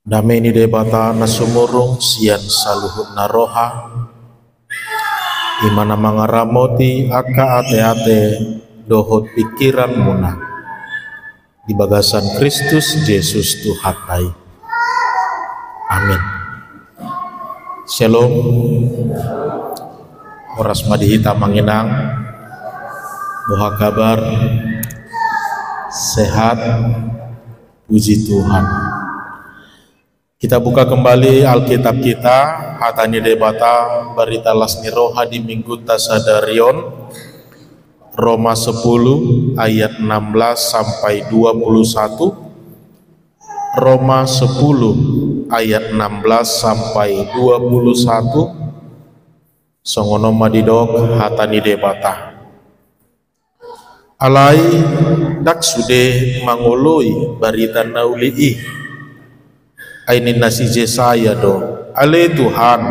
Damai ni debata nasumurung sian saluhut naroha imana mangaramoti aka ate-ate dohot pikiran muna di bagasan Kristus Yesus Tuhatai. Amin. Shalom. Oras madihita manginang, boha kabar, sehat, puji Tuhan. Kita buka kembali Alkitab kita, hatani debata berita lasni roha di minggu tasadarion, Roma 10 ayat 16 sampai 21, Roma 10 ayat 16 sampai 21, songono madidok hatani debata. Alai dak sude mangoloi berita nauli'i ainin nasi Jesaya do ale Tuhan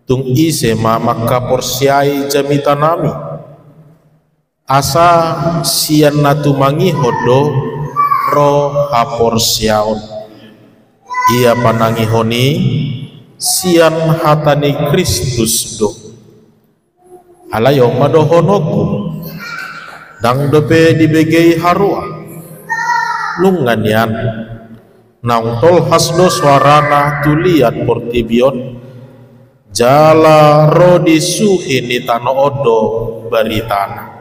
tung ise maka porsiai jamitanami asa sian natu mangihodo ro haporsiaon ia panangihoni sian hatani Kristus do alayo madohonoku dang dope dibegei harua lunganian nang tol hasdo suarana tulian portibion jala rodi suhi ni tano odo baritana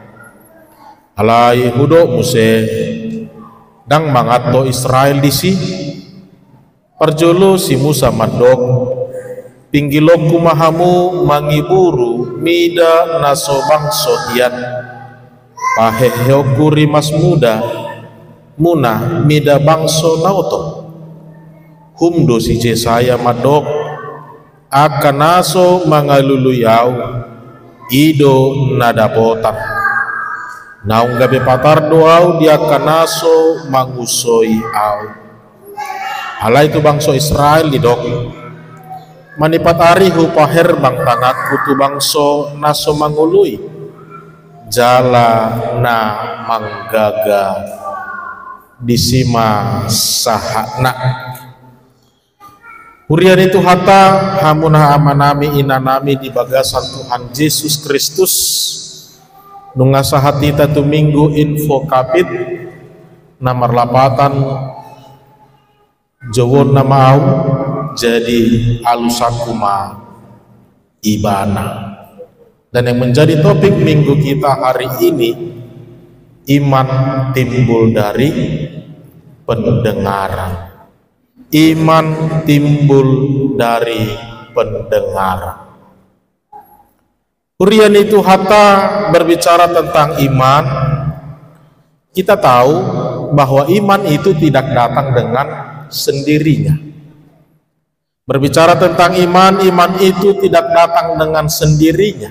alai hudo muse dang mangato Israel disi perjolo si Musa mandok pinggiloku mahamu mangiburu mida naso bangso hian pahehyoku rimas muda muna mida bangso nauto humdo si Jesaya madok akan naso mangaluluyau ido nadapotan naung gabe patar doau dia kanaso mangusoi au ala itu bangso Israel didok manipatari hupaher bang tanakku tu bangso naso mangului jala na manggaga disima sahana Hurian itu hata hamunah amanami inanami di bagasan Tuhan Yesus Kristus nungasa hati tatu minggu info kapit nomor lapatan jawon nama au jadi alusakuma ibana dan yang menjadi topik minggu kita hari ini iman timbul dari pendengaran. Iman timbul dari pendengaran. Hurian itu hatta berbicara tentang iman. Kita tahu bahwa iman itu tidak datang dengan sendirinya. Berbicara tentang iman, iman itu tidak datang dengan sendirinya.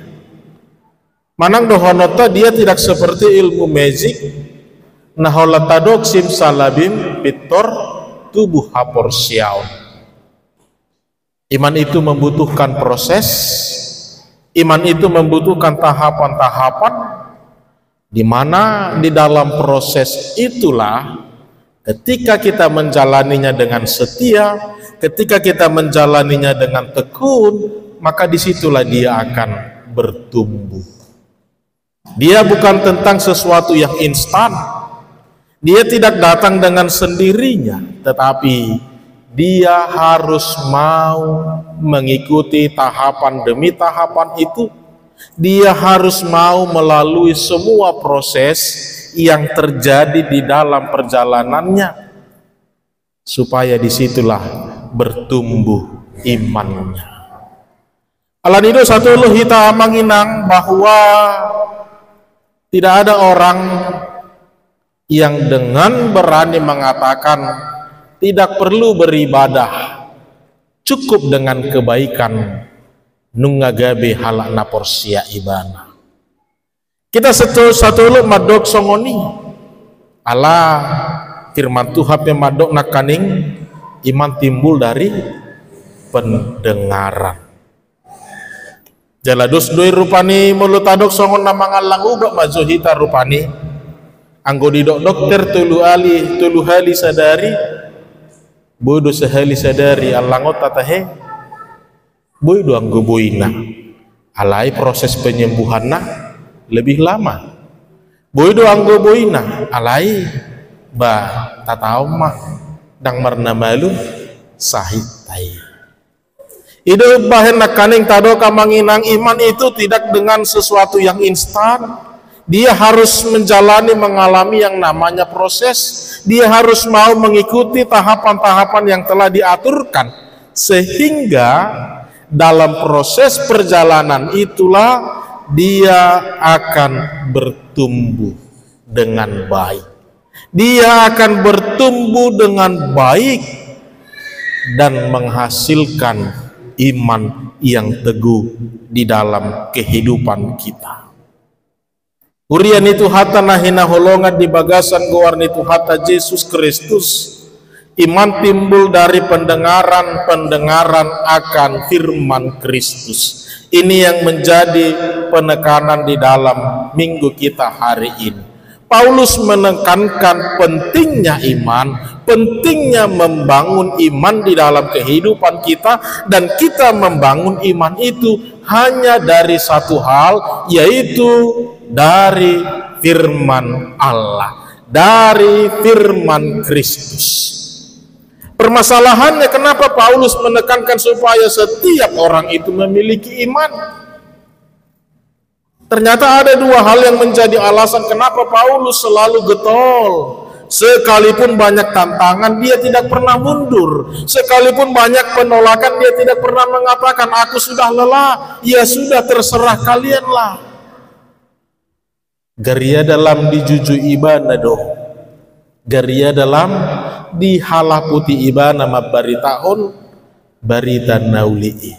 Manang dohonota dia tidak seperti ilmu magic. Naholatadok sim salabim pitor tubuh haporsiaun. Iman itu membutuhkan proses, iman itu membutuhkan tahapan-tahapan, di mana di dalam proses itulah ketika kita menjalaninya dengan setia, ketika kita menjalaninya dengan tekun, maka disitulah dia akan bertumbuh. Dia bukan tentang sesuatu yang instan. Dia tidak datang dengan sendirinya, tetapi dia harus mau mengikuti tahapan demi tahapan itu. Dia harus mau melalui semua proses yang terjadi di dalam perjalanannya, supaya disitulah bertumbuh imannya. Alanido satu lu kita menginang bahwa tidak ada orang yang dengan berani mengatakan tidak perlu beribadah, cukup dengan kebaikan nungagabe halak naporsia ibana. Kita satu lu madok songoni ala firman Tuhan yang madok nakaning iman timbul dari pendengaran. Jaladus doi rupani mulut adok songon namangalang ubak mazuhita rupani anggo didok dokter tulu hali sadari bodo sehali sadari alangot tatahe bodo anggo boina alai proses penyembuhanna lebih lama. Bodo anggo boina alai ba tatau mah dang marna malu sahitai. Ide bahen nakaning tado kamanginang iman itu tidak dengan sesuatu yang instan. Dia harus mengalami yang namanya proses. Dia harus mau mengikuti tahapan-tahapan yang telah diaturkan, sehingga dalam proses perjalanan itulah dia akan bertumbuh dengan baik. Dia akan bertumbuh dengan baik dan menghasilkan iman yang teguh di dalam kehidupan kita. Urian itu hata nahina holongan di bagasan gowarn itu hata Yesus Kristus. Iman timbul dari pendengaran akan firman Kristus. Ini yang menjadi penekanan di dalam minggu kita hari ini. Paulus menekankan pentingnya iman, pentingnya membangun iman di dalam kehidupan kita, dan kita membangun iman itu hanya dari satu hal, yaitu dari firman Allah, dari firman Kristus. Permasalahannya kenapa Paulus menekankan supaya setiap orang itu memiliki iman? Ternyata ada dua hal yang menjadi alasan kenapa Paulus selalu getol. Sekalipun banyak tantangan, dia tidak pernah mundur. Sekalipun banyak penolakan, dia tidak pernah mengatakan aku sudah lelah. Ya sudah, terserah kalianlah. Geria dalam dijuju ibana do. Geria dalam dihalah putih ibana mabaritahun barita nauli'i.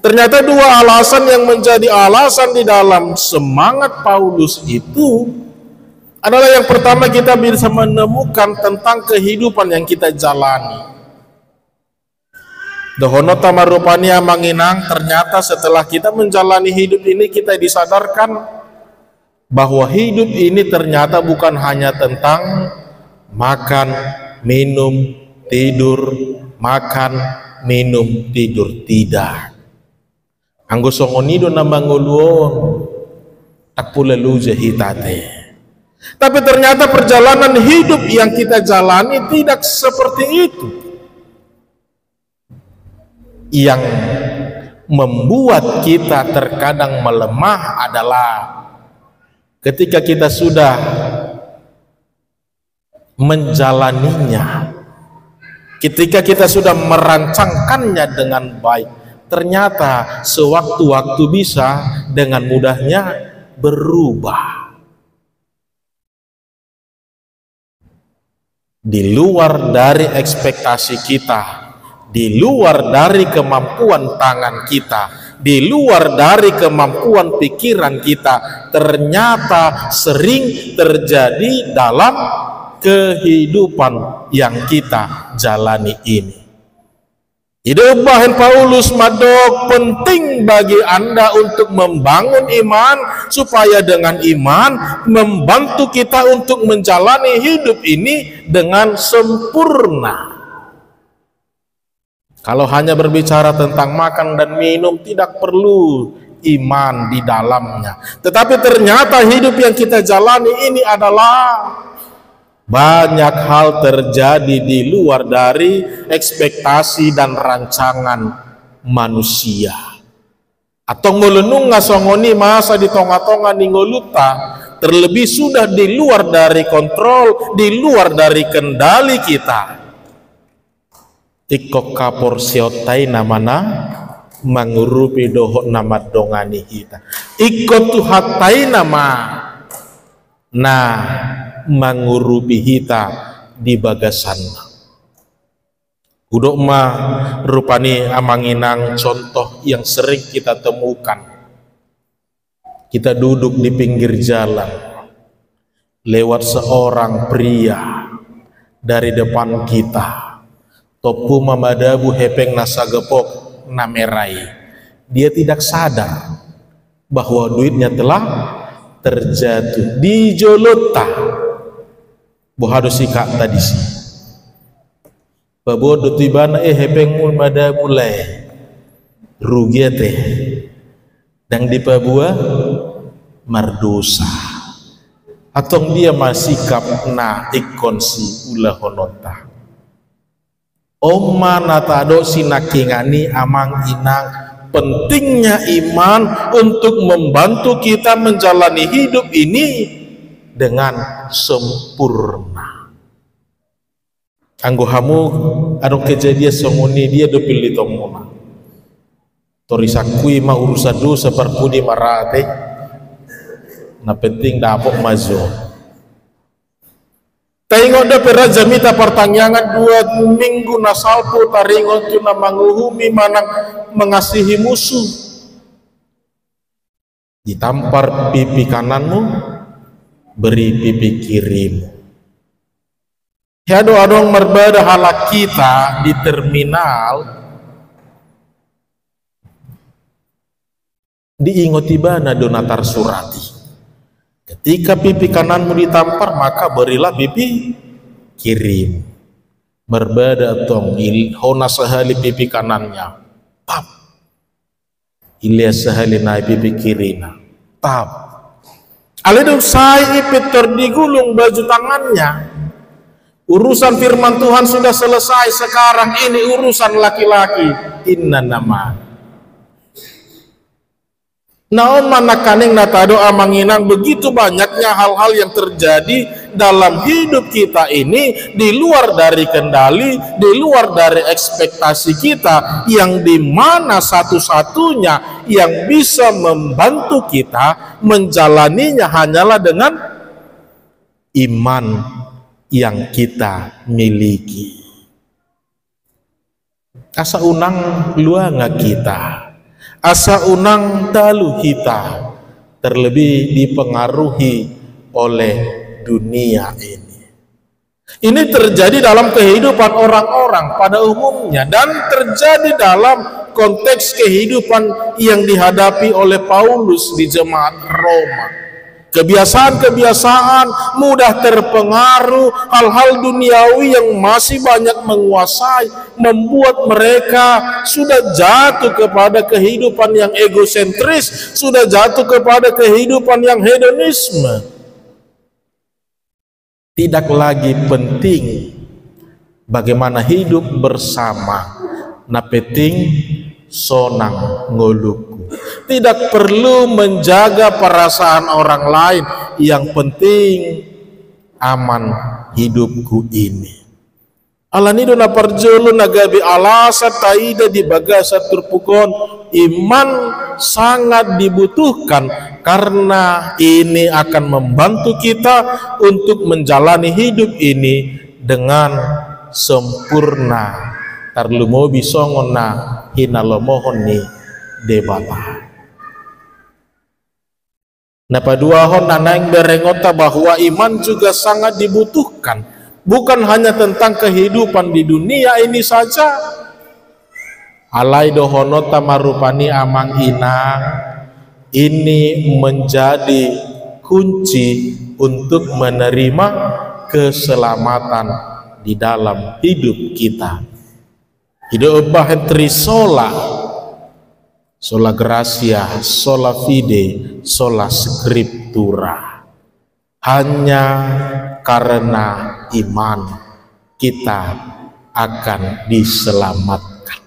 Ternyata dua alasan yang menjadi alasan di dalam semangat Paulus itu adalah yang pertama, kita bisa menemukan tentang kehidupan yang kita jalani. Dohono tamarupania manginang, ternyata setelah kita menjalani hidup ini kita disadarkan bahwa hidup ini ternyata bukan hanya tentang makan, minum, tidur, makan, minum, tidur, tidak. Anggo songonido na manguluon tak pula luja hitate. Tapi ternyata perjalanan hidup yang kita jalani tidak seperti itu. Yang membuat kita terkadang melemah adalah ketika kita sudah menjalaninya, ketika kita sudah merancangkannya dengan baik, ternyata sewaktu-waktu bisa dengan mudahnya berubah. Di luar dari ekspektasi kita, di luar dari kemampuan tangan kita, di luar dari kemampuan pikiran kita, ternyata sering terjadi dalam kehidupan yang kita jalani ini. Hidup bahan Paulus madok penting bagi Anda untuk membangun iman, supaya dengan iman membantu kita untuk menjalani hidup ini dengan sempurna. Kalau hanya berbicara tentang makan dan minum, tidak perlu iman di dalamnya. Tetapi ternyata hidup yang kita jalani ini adalah banyak hal terjadi di luar dari ekspektasi dan rancangan manusia. Atau melenung ngasongoni masa di tonga-tonga ningoluta, terlebih sudah di luar dari kontrol, di luar dari kendali kita. Ikok kapor siotai namana mangurupi dohok nama dongani kita. Ikot tuhatai nama nah mangurupi hita di bagasan. Udok mah rupani amanginang contoh yang sering kita temukan. Kita duduk di pinggir jalan, lewat seorang pria dari depan kita, topu mamadabu hepeng nasagepok namerai. Dia tidak sadar bahwa duitnya telah terjatuh di jolota bohado sika tadi sih. Pabodo tibana hepengul mada mulai rugiate dan di pabua mardosa atau dia masikap na ikonsi ulah honota oma natado sinakingani amang inang pentingnya iman untuk membantu kita menjalani hidup ini dengan sempurna. Anggo hamu anu kejadian songoni dia dopil di tomona torisakui ma urusan dosa perpudi marate na penting dapok mazo taingon da peraja mita pertanyaan 2 minggu nasalpo taringon tuna manguhumi manang mengasihi musuh ditampar pipi kananmu beri pipi kirimu. Ado-adong merbada halak kita di terminal diingotibana donatar surati. Ketika pipi kananmu ditampar maka berilah pipi kirim. Merbada tong hona sehali pipi kanannya. Pap. Ilia sehali naik pipi kirina. Pap. Alidung saya ipit terdigulung baju tangannya. Urusan firman Tuhan sudah selesai, sekarang ini urusan laki-laki. Inna nama naon manakaning natado amanginang begitu banyaknya hal-hal yang terjadi dalam hidup kita ini di luar dari kendali, di luar dari ekspektasi kita, yang dimana satu-satunya yang bisa membantu kita menjalaninya hanyalah dengan iman yang kita miliki. Asa unang luanga kita, asa unang dalu kita, terlebih dipengaruhi oleh dunia ini. Ini terjadi dalam kehidupan orang-orang pada umumnya dan terjadi dalam konteks kehidupan yang dihadapi oleh Paulus di jemaat Roma. Kebiasaan-kebiasaan mudah terpengaruh hal-hal duniawi yang masih banyak menguasai, membuat mereka sudah jatuh kepada kehidupan yang egosentris, sudah jatuh kepada kehidupan yang hedonisme. Tidak lagi penting bagaimana hidup bersama, na penting sonang ngoluku. Tidak perlu menjaga perasaan orang lain, yang penting aman hidupku ini. Alanido na parjolo nagabi alasa taida di bagasa turpukon. Iman sangat dibutuhkan karena ini akan membantu kita untuk menjalani hidup ini dengan sempurna. Tarlumo bisongon na hinalomohon ni debata. Napaduahon nanang berengota bahwa iman juga sangat dibutuhkan, bukan hanya tentang kehidupan di dunia ini saja. Alai dohonota marupani amang inang, ini menjadi kunci untuk menerima keselamatan di dalam hidup kita. Hidup bahentri sola gracia, sola fide, sola scriptura. Hanya karena iman kita akan diselamatkan.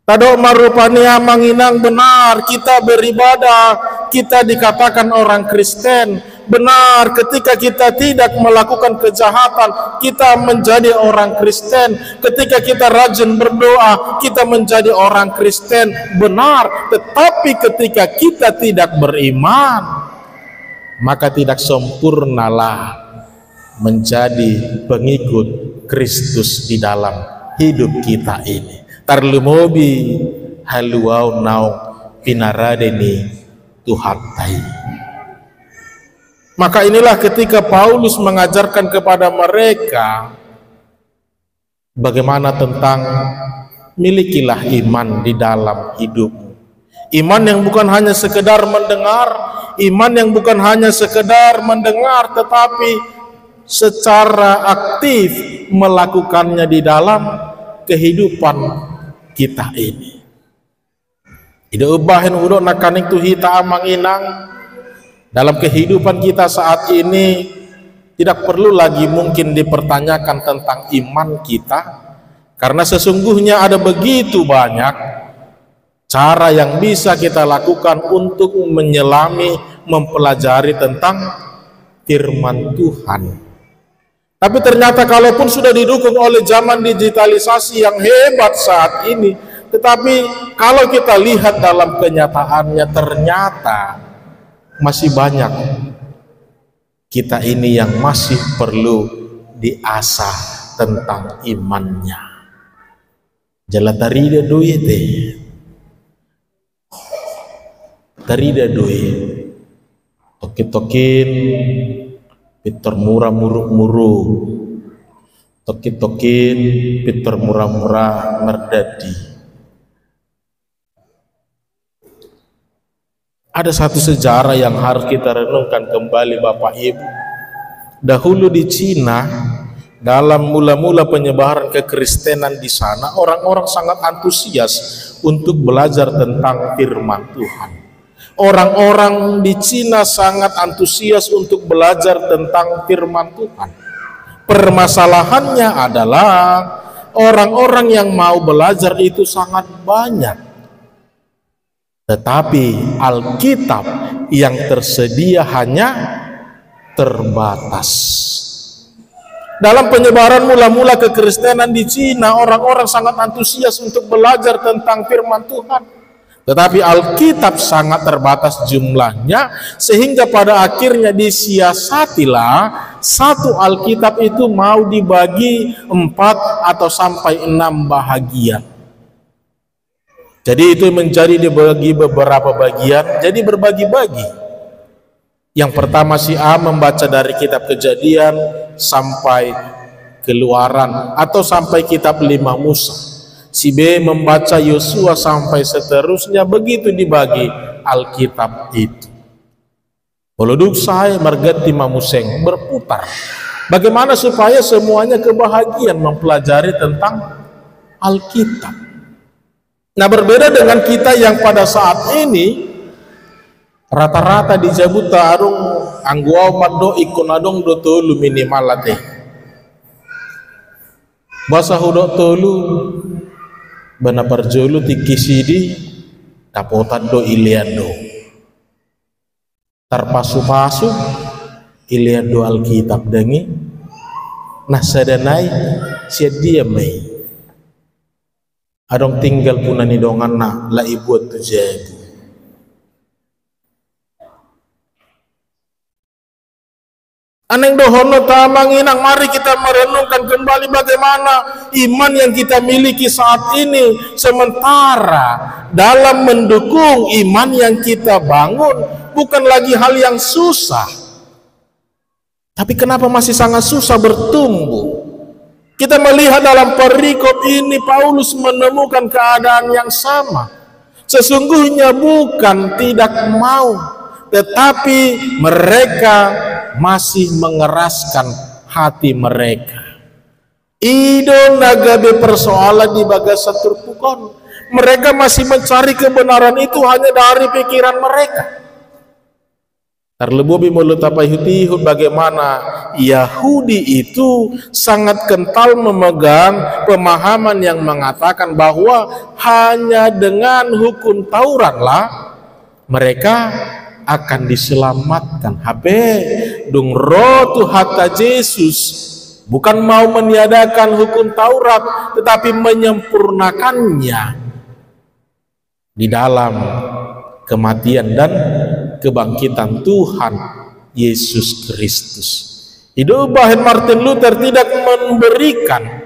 Tado marupani amanginang benar, kita beribadah, kita dikatakan orang Kristen. Benar, ketika kita tidak melakukan kejahatan, kita menjadi orang Kristen. Ketika kita rajin berdoa, kita menjadi orang Kristen. Benar, tetapi ketika kita tidak beriman, maka tidak sempurnalah menjadi pengikut Kristus di dalam hidup kita ini. Tarlumobi haluau nau pinaradeni tuhatai. Maka inilah ketika Paulus mengajarkan kepada mereka bagaimana tentang milikilah iman di dalam hidupmu. Iman yang bukan hanya sekedar mendengar, iman yang bukan hanya sekedar mendengar, tetapi secara aktif melakukannya di dalam kehidupan kita ini. Ida ubahin udo nakaning tuhi ta amang inang dalam kehidupan kita saat ini tidak perlu lagi mungkin dipertanyakan tentang iman kita, karena sesungguhnya ada begitu banyak cara yang bisa kita lakukan untuk menyelami, mempelajari tentang firman Tuhan. Tapi ternyata kalaupun sudah didukung oleh zaman digitalisasi yang hebat saat ini, tetapi kalau kita lihat dalam kenyataannya ternyata masih banyak kita ini yang masih perlu diasah tentang imannya. Jalatari duit tarida duit tokin Peter murah muruk tokin Peter murah merdadi. Ada satu sejarah yang harus kita renungkan kembali Bapak Ibu. Dahulu di Cina, dalam mula-mula penyebaran kekristenan di sana, orang-orang sangat antusias untuk belajar tentang firman Tuhan. Orang-orang di Cina sangat antusias untuk belajar tentang firman Tuhan. Permasalahannya adalah orang-orang yang mau belajar itu sangat banyak. Tetapi Alkitab yang tersedia hanya terbatas. Dalam penyebaran mula-mula kekristenan di Cina, orang-orang sangat antusias untuk belajar tentang firman Tuhan. Tetapi Alkitab sangat terbatas jumlahnya, sehingga pada akhirnya disiasatilah satu Alkitab itu mau dibagi 4 atau sampai 6 bahagian. Jadi itu menjadi dibagi beberapa bagian, jadi berbagi-bagi. Yang pertama si A membaca dari kitab Kejadian sampai Keluaran atau sampai kitab 5 Musa. Si B membaca Yosua sampai seterusnya, begitu dibagi Alkitab itu. Peluduk saya mergati mamuseng berputar. Bagaimana supaya semuanya kebahagiaan mempelajari tentang Alkitab. Nah, berbeda dengan kita yang pada saat ini rata-rata di Jabuta arung angguau mado ikonadong do tolu minimal late. Basa hudok tolu bana parjolu tikisidi dapotan do iliando. Tarpasu-pasu iliando Alkitab dengi nah sadanai sedia mai. Adong tinggal punani dongan na la ibuat tujabu. Aneng dohono tamang inang, mari kita merenungkan kembali bagaimana iman yang kita miliki saat ini, sementara dalam mendukung iman yang kita bangun bukan lagi hal yang susah. Tapi kenapa masih sangat susah bertumbuh? Kita melihat dalam perikop ini Paulus menemukan keadaan yang sama. Sesungguhnya bukan tidak mau, tetapi mereka masih mengeraskan hati mereka. Ido nagabe persoalan di bagasa terpukon. Mereka masih mencari kebenaran itu hanya dari pikiran mereka. Terlebih melutapai hutihut bagaimana Yahudi itu sangat kental memegang pemahaman yang mengatakan bahwa hanya dengan hukum Tauratlah mereka akan diselamatkan. Habe dung roh Tuhan Yesus bukan mau meniadakan hukum Taurat, tetapi menyempurnakannya di dalam kematian dan kebangkitan Tuhan Yesus Kristus. Hidup bahan Martin Luther tidak memberikan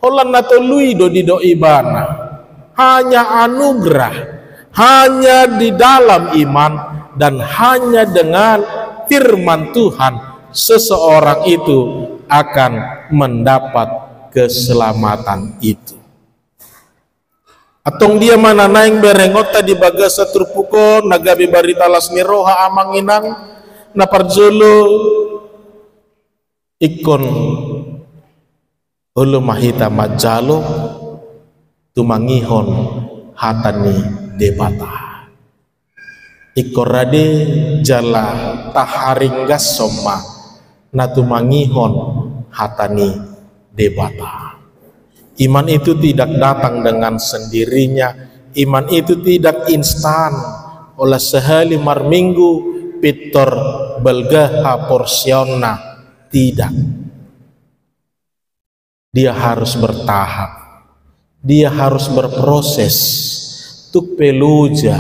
holan atau luido di doibana, hanya anugerah, hanya di dalam iman dan hanya dengan firman Tuhan seseorang itu akan mendapat keselamatan itu. Atong dia mana naing berengota di bagasa turpuko nagabi barita las niroha amanginang na parjolo ikon ulu mahita majalo tumangihon hatani debata ikorade jala taharinggas soma na tumangihon hatani debata. Iman itu tidak datang dengan sendirinya, iman itu tidak instan oleh sehari marminggu pitor belgaha porsiona, tidak. Dia harus bertahap, dia harus berproses. Tuk peluja,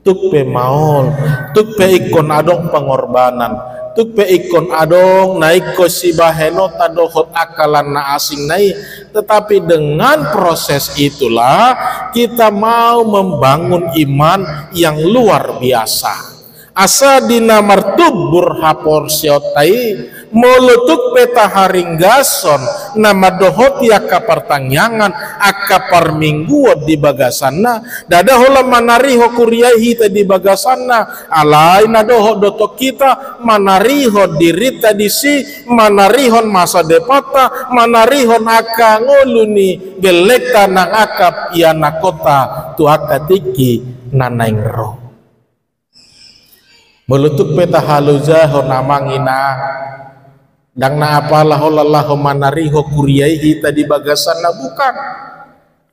tuk pe maol, tuk pe ikon adong pengorbanan, tuk pe ikon adong naik ko si baheno tadohot akalan na asing naik. Tetapi dengan proses itulah kita mau membangun iman yang luar biasa. Asa dina martubur haporsiotai molutuk peta haringgason nama dohot ya kapertanyangan akapar minggu di bagasana dada hola manariho kuriahi tadi bagasana alai na dohot dotok kita manariho dirita disi manarihon masa depata manarihon aka ngoluni gelekta nang akap iana kota tu akatiki nanaing roh meletuk peta haluja honamangina dang na apalah holallahu manariho kuriaihi tadi bagasana bukan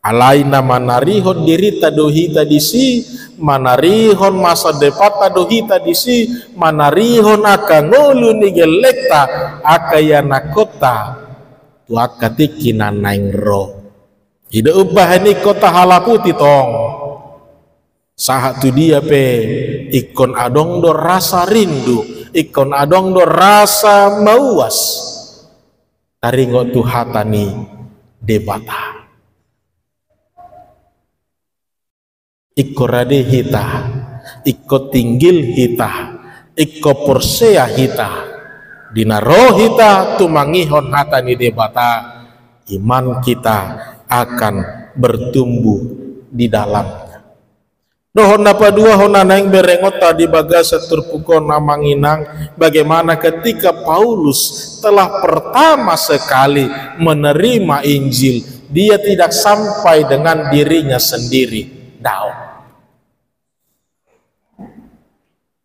alaina manariho dirita dohita disi manarihon masa depata dohita disi manarihon aka ngulu nigelekta akayana kota tu akatiki nanaing roh ida ubahani kota halaputi tong sahat tu dia pe ikon adong do rasa rindu, ikon adong do rasa mauas taringo tu hatani debata iko rade hita iko tinggil hita iko porsea hita dina roh hita tu mangihon hatani debata iman kita akan bertumbuh di dalam dohon napa dua hona naing berengot tadi bagasa terpukul namanginang bagaimana ketika Paulus telah pertama sekali menerima Injil dia tidak sampai dengan dirinya sendiri daun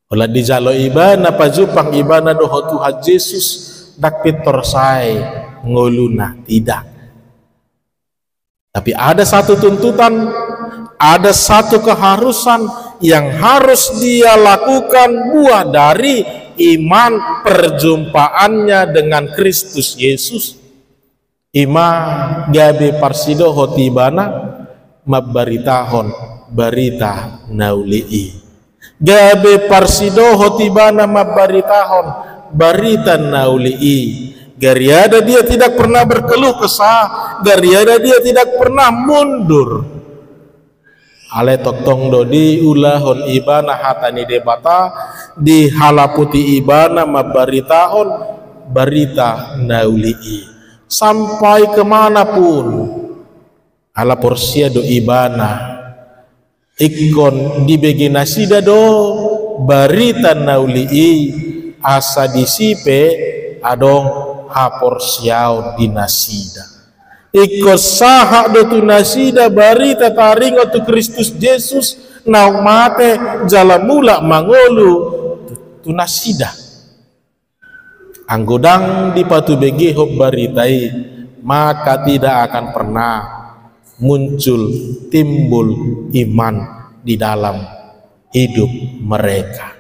olah di jalo ibana pajupang ibana doho Tuhan Yesus dak pitor sai ngoluna tidak tapi ada satu tuntutan ada satu keharusan yang harus dia lakukan buah dari iman perjumpaannya dengan Kristus Yesus. Ima gabe parsido hotibana mabaritahon barita naulii. Gabe parsido hotibana mabaritahon barita naulii. Gariada dia tidak pernah berkeluh kesah, gariada dia tidak pernah mundur. Ale toktong dodi ulahon ibana hatani debata di halaputi ibana mabaritahon barita naulii sampai kemanapun ala porsia do ibana ikon di beginasida do barita naulii asa disipe adong haporsiao dinasida ikut sahak do tu nasida barita taringo tu Kristus Yesus naung mate jala mula mangolu tu nasida anggodang di patu begeho baritai maka tidak akan pernah muncul timbul iman di dalam hidup mereka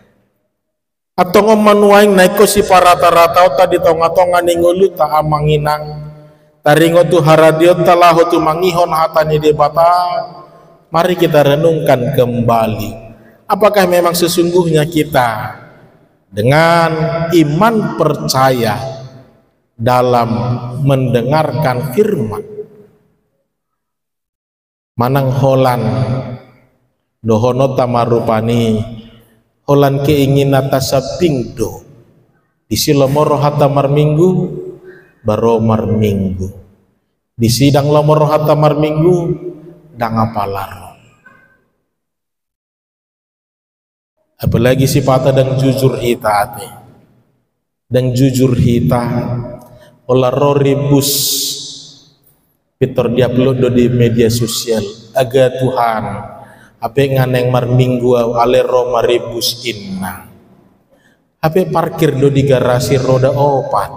atau ngomanuaing naiko si parata-rata tadi tonga-tonga ningolu ta amanginang taringo tu haradio talah tu mangihon hatani debata mari kita renungkan kembali apakah memang sesungguhnya kita dengan iman percaya dalam mendengarkan firman manang holan dohono tamarupani holan keinginan tasapingdo di silomoro hatamar minggu baromar minggu di sidang lomor hatamar minggu dang apalar apalagi sifat dan jujur hita dan jujur hita olah rebus Peter dia upload di media sosial aga Tuhan apa nganeng mar minggu ale Roma rebus inna apa parkir do di garasi roda opat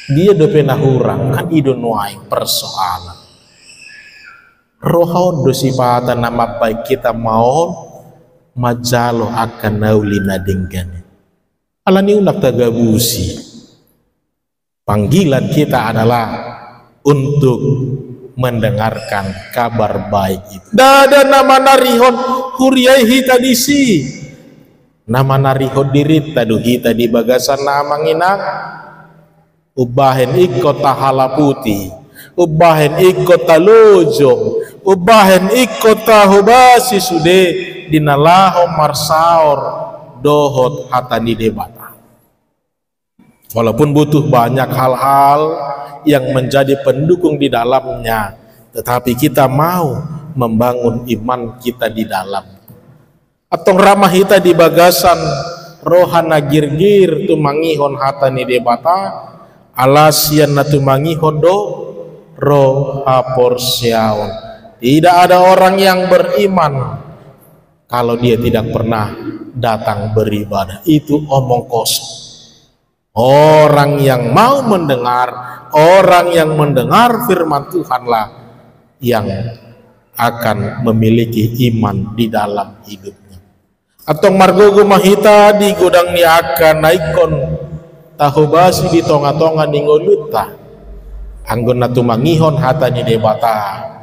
dia do pena hurang kan ido nuai persoalan rohau do sifatan nama baik kita mau majalo akan naulina denggane alani unak tagabusi. Panggilan kita adalah untuk mendengarkan kabar baik itu. Dada nama narihon huriaihi tadi si. Nama narihon diri taduhi tadi bagasan nama nginak. Ubahen ikota halaputi. Ubahen ikota lojong. Ubahen ikota hubasi sude dinalaho marsaor dohot hatani debata. Walaupun butuh banyak hal-hal yang menjadi pendukung di dalamnya, tetapi kita mau membangun iman kita di dalam. Atong ramah kita di bagasan rohana girgir tu mangihon hatani debata alasian na tu mangihon do roha porsiaon. Tidak ada orang yang beriman kalau dia tidak pernah datang beribadah. Itu omong kosong. Orang yang mau mendengar, orang yang mendengar firman Tuhanlah yang akan memiliki iman di dalam hidupnya. Atau margogo mahita di gudang ni akan naikon tahu basi di tonga-tonga ningoluta anggon natu mangihon hata ni debata.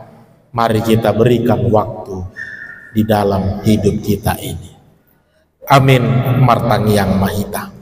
Mari kita berikan waktu di dalam hidup kita ini. Amin martang yang mahita.